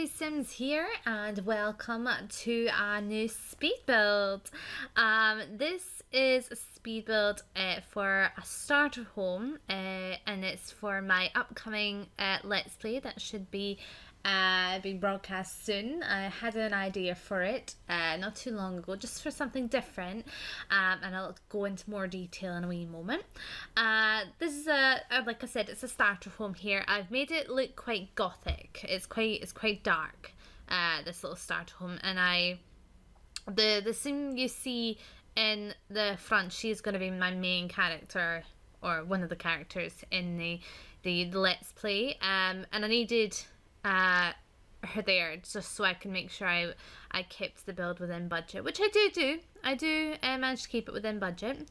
SephySims here, and welcome to a new speed build. This is a speed build for a starter home, and it's for my upcoming Let's Play that should be being broadcast soon. I had an idea for it not too long ago, just for something different, and I'll go into more detail in a wee moment. This is like I said, it's a starter home here. I've made it look quite gothic. It's quite dark. This little starter home, and the sim you see in the front, she's going to be my main character, or one of the characters in the Let's Play. And I needed her there just so I can make sure I kept the build within budget, which I do. I do manage to keep it within budget.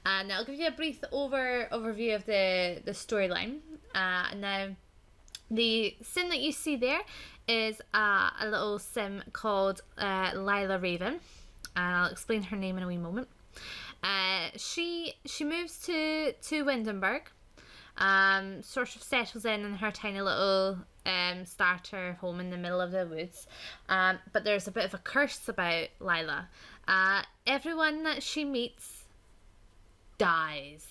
And I'll give you a brief overview of the storyline. Now, the sim that you see there is a little sim called Lila Raven, and I'll explain her name in a wee moment. She moves to Windenburg, sort of settles in her tiny little starter home in the middle of the woods, but there's a bit of a curse about Lila. Everyone that she meets dies.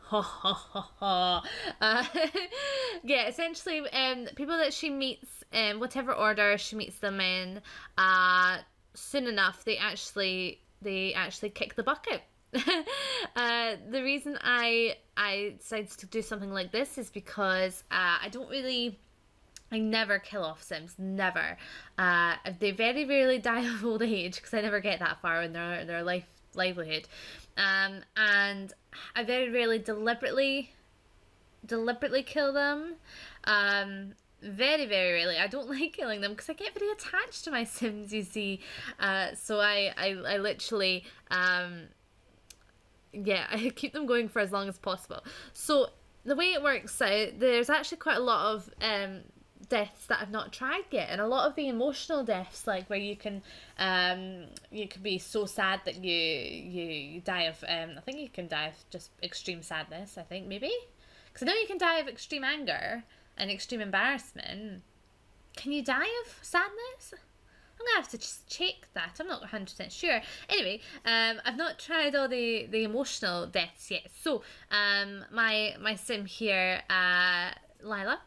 Ha ha ha ha. Yeah, essentially, people that she meets, whatever order she meets them in, soon enough they actually kick the bucket. The reason I decided to do something like this is because I never kill off Sims, never. They very rarely die of old age, because I never get that far in their livelihood. And I very rarely deliberately kill them. Very, very rarely. I don't like killing them because I get very attached to my Sims, you see. So I literally, yeah, I keep them going for as long as possible. So the way it works out, there's actually quite a lot of deaths that I've not tried yet, and a lot of the emotional deaths, like where you can be so sad that you die of I think you can die of just extreme sadness, I think, maybe, because I know you can die of extreme anger and extreme embarrassment. Can you die of sadness? I'm gonna have to just check that. I'm not 100% sure. Anyway, I've not tried all the emotional deaths yet. So my sim here, Lila,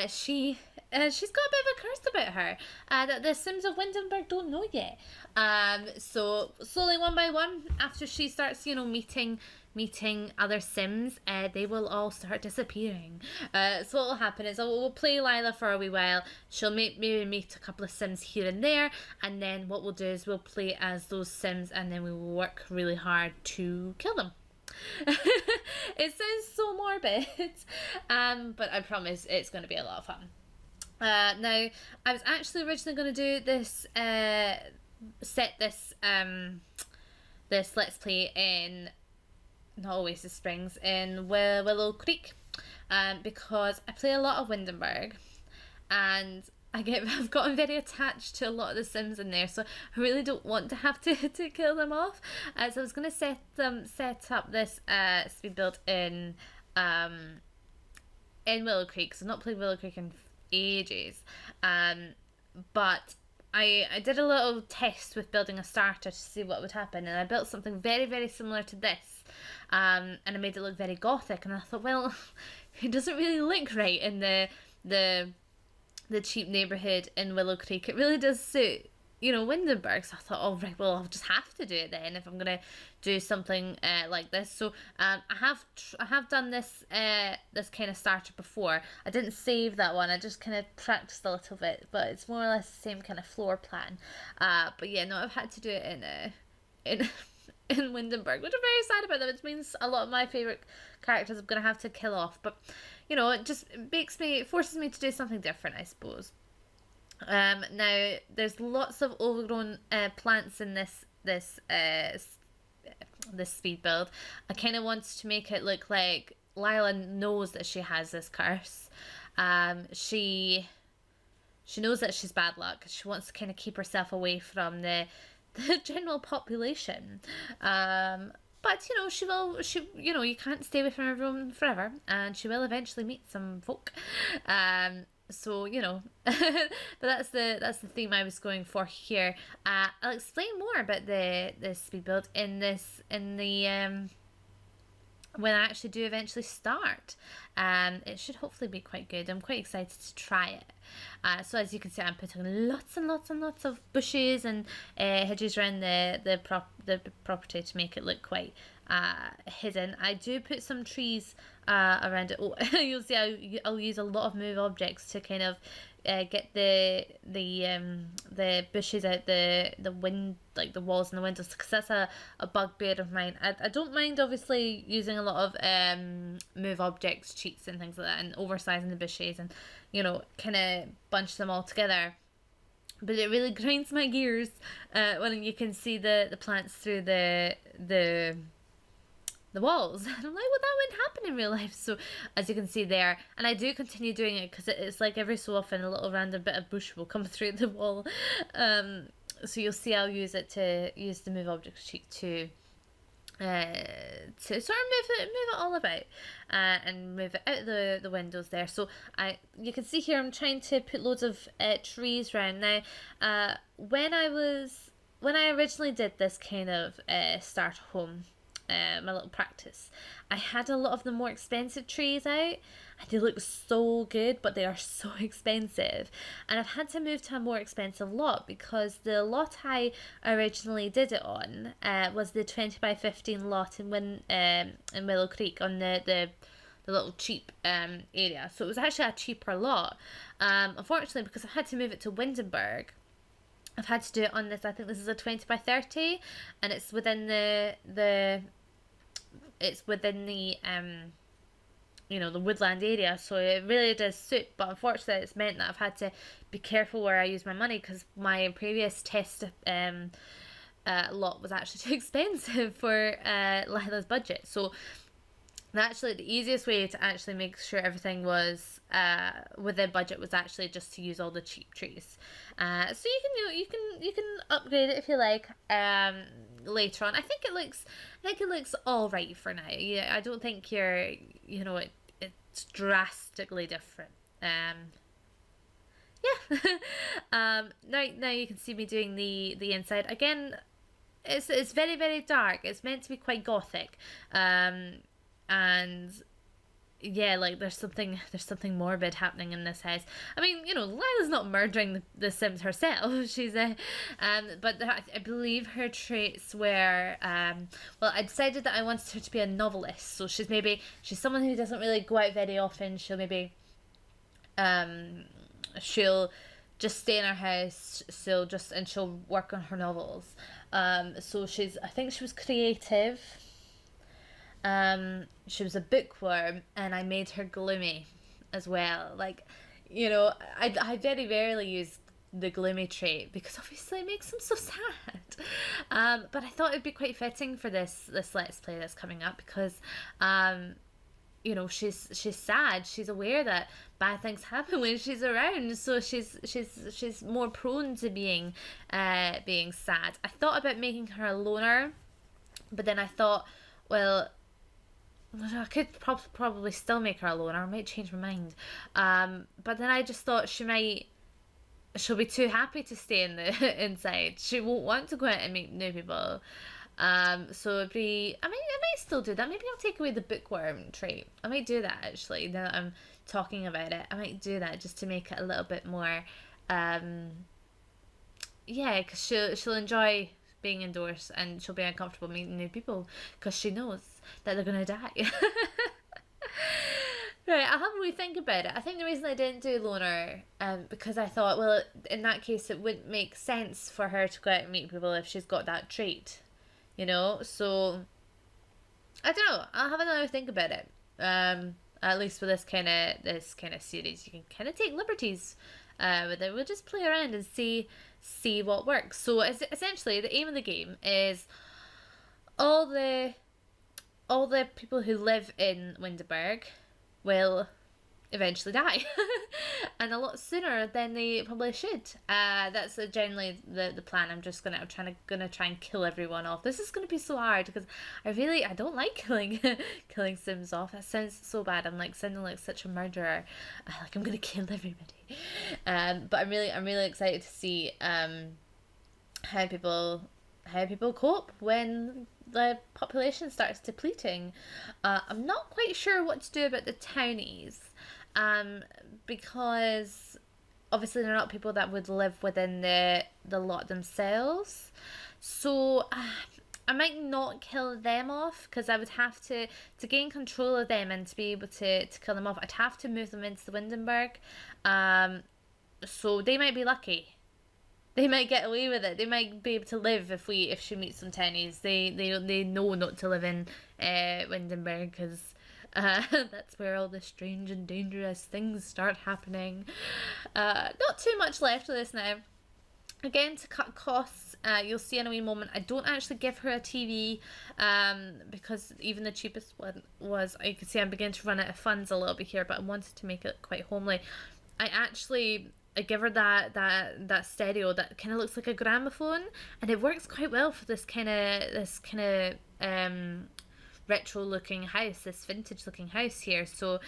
she's got a bit of a curse about her that the Sims of Windenburg don't know yet. So slowly, one by one, after she starts, meeting other Sims, they will all start disappearing. So what will happen is we'll play Lila for a wee while. She'll maybe meet a couple of Sims here and there, and then what we'll do is we'll play as those Sims, and then we will work really hard to kill them. It sounds so morbid, but I promise it's going to be a lot of fun. Now, I was actually originally going to do this, set this Let's Play in, not Oasis Springs, in Willow Creek, because I play a lot of Windenburg, and I've gotten very attached to a lot of the Sims in there, so I really don't want to have to kill them off. So I was going to set up this speed build in Willow Creek. So I've not played Willow Creek in ages, but I did a little test with building a starter to see what would happen, and I built something very, very similar to this, and I made it look very gothic, and I thought, well, it doesn't really look right in the cheap neighbourhood in Willow Creek. It really does suit, Windenburg. So I thought, oh right, well, I'll just have to do it then if I'm gonna do something like this. So I have done this this kind of starter before. I didn't save that one. I just kind of practiced a little bit, but it's more or less the same kind of floor plan. But yeah, no, I've had to do it in Windenburg, which I'm very sad about that, which means a lot of my favourite characters I'm going to have to kill off. But, it just forces me to do something different, I suppose. Now, there's lots of overgrown plants in this speed build. I kind of want to make it look like Lila knows that she has this curse. She knows that she's bad luck. She wants to kind of keep herself away from the general population, but you can't stay away from everyone forever, and she will eventually meet some folk. So but that's the theme I was going for here. I'll explain more about the speed build in the when I actually do eventually start. It should hopefully be quite good. I'm quite excited to try it. So as you can see, I'm putting lots and lots and lots of bushes and hedges around the property to make it look quite hidden. I do put some trees around it. Oh, you'll see I'll use a lot of move objects to kind of get the bushes out the wind, like the walls and the windows, because that's a bugbear of mine. I don't mind obviously using a lot of move objects cheats and things like that, and oversizing the bushes and kind of bunch them all together, but it really grinds my gears when you can see the plants through the walls. And I'm like, well, that wouldn't happen in real life. So as you can see there, and I do continue doing it because it's like every so often a little random bit of bush will come through the wall. So you'll see I'll use the move object sheet to sort of move it all about and move it out the windows there. So you can see here I'm trying to put loads of trees around. Now when I originally did this kind of start home, my little practice, I had a lot of the more expensive trees out, and they look so good, but they are so expensive, and I've had to move to a more expensive lot because the lot I originally did it on was the 20 by 15 lot in Willow Creek on the little cheap area. So it was actually a cheaper lot. Unfortunately, because I had to move it to Windenburg, I've had to do it on this. I think this is a 20 by 30, and it's within the the woodland area, so it really does suit. But unfortunately, it's meant that I've had to be careful where I use my money, because my previous test lot was actually too expensive for Lila's budget. So actually, the easiest way to actually make sure everything was within budget was actually just to use all the cheap trees. So you can upgrade it if you like later on. I think it looks all right for now. Yeah, I don't think it's drastically different. Yeah. Now you can see me doing the inside again. It's very, very dark. It's meant to be quite gothic. And yeah, like there's something morbid happening in this house. I mean, Lila's not murdering the Sims herself. She's but I believe her traits were well, I decided that I wanted her to be a novelist. So she's someone who doesn't really go out very often. She'll just stay in her house. She'll work on her novels. So I think she was creative. She was a bookworm, and I made her gloomy as well. Like, I very rarely use the gloomy trait because obviously it makes them so sad. But I thought it'd be quite fitting for this Let's Play that's coming up, because she's sad. She's aware that bad things happen when she's around, so she's more prone to being sad. I thought about making her a loner, but then I thought, well, I could probably still make her a loner. I might change my mind. But then I just thought she'll be too happy to stay in the inside. She won't want to go out and meet new people. So I might still do that. Maybe I'll take away the bookworm trait. I might do that actually. Now that I'm talking about it, I might do that just to make it a little bit more. Because she'll enjoy being indoors, and she'll be uncomfortable meeting new people because she knows that they're gonna die. Right, I'll have a wee think about it. I think the reason I didn't do loner, because I thought, well, in that case, it wouldn't make sense for her to go out and meet people if she's got that trait, So I don't know. I'll have another think about it. At least with this kind of series, you can kind of take liberties with it. We'll just play around and see what works. So essentially, the aim of the game is all the people who live in Windenburg will eventually die. And a lot sooner than they probably should. That's generally the plan. I'm gonna try and kill everyone off. This is gonna be so hard because I don't like killing Sims off. That sounds so bad. I'm like sounding like such a murderer. Like I'm gonna kill everybody. But I'm really excited to see how people cope when the population starts depleting. I'm not quite sure what to do about the townies, because obviously they're not people that would live within the lot themselves. So I might not kill them off because I would have to gain control of them and to be able to kill them off. I'd have to move them into the Windenburg. So they might be lucky. They might get away with it. They might be able to live if she meets some townies. They know not to live in Windenburg because that's where all the strange and dangerous things start happening. Not too much left of this now. Again, to cut costs, you'll see in a wee moment, I don't actually give her a TV because even the cheapest one was, you can see I'm beginning to run out of funds a little bit here, but I wanted to make it quite homely. I give her that stereo that kind of looks like a gramophone, and it works quite well for this kind of retro looking house, this vintage looking house here. So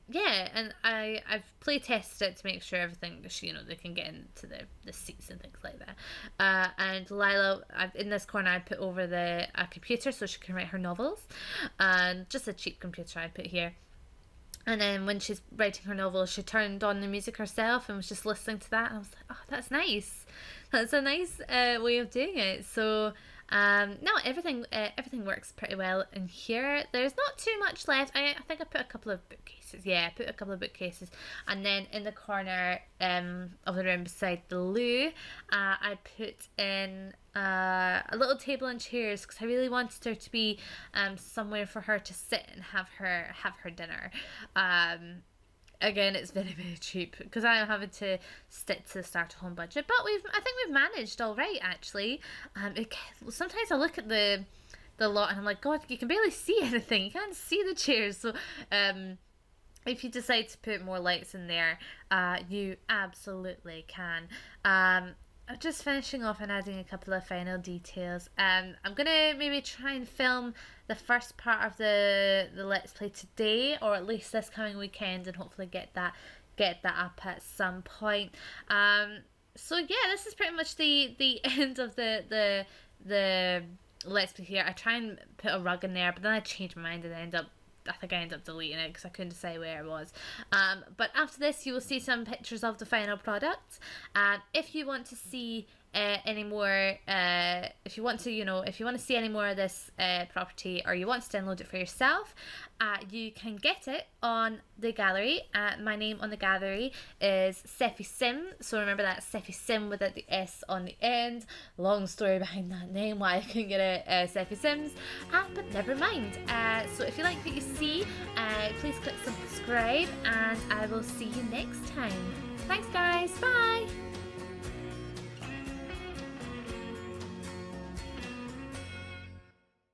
yeah, and I've play tested it to make sure everything, they can get into the seats and things like that. And Lila, in this corner I put over a computer so she can write her novels, and just a cheap computer I put here. And then when she's writing her novel, she turned on the music herself and was just listening to that. And I was like, oh, that's nice. That's a nice way of doing it. So, no, everything works pretty well in here. There's not too much left. I think I put a couple of bookcases. Yeah, I put a couple of bookcases. And then in the corner of the room beside the loo, I put in a little table and chairs because I really wanted there to be somewhere for her to sit and have her dinner. Again, it's very cheap because I'm having to stick to the starter home budget, but I think we've managed all right actually. Sometimes I look at the lot and I'm like, God, you can barely see anything. You can't see the chairs. So if you decide to put more lights in there, you absolutely can. I'm just finishing off and adding a couple of final details. I'm gonna maybe try and film the first part of the Let's Play today, or at least this coming weekend, and hopefully get that up at some point. So yeah, this is pretty much the end of the Let's Play here. I try and put a rug in there, but then I change my mind and I end up deleting it because I couldn't decide where it was. But after this, you will see some pictures of the final product. If you want to see any more, if you want to see any more of this property, or you want to download it for yourself, you can get it on the gallery. My name on the gallery is SephySim, so remember that SephySim without the S on the end. Long story behind that name, why I couldn't get it SephySims, but never mind. So if you like what you see, please click subscribe, and I will see you next time. Thanks guys.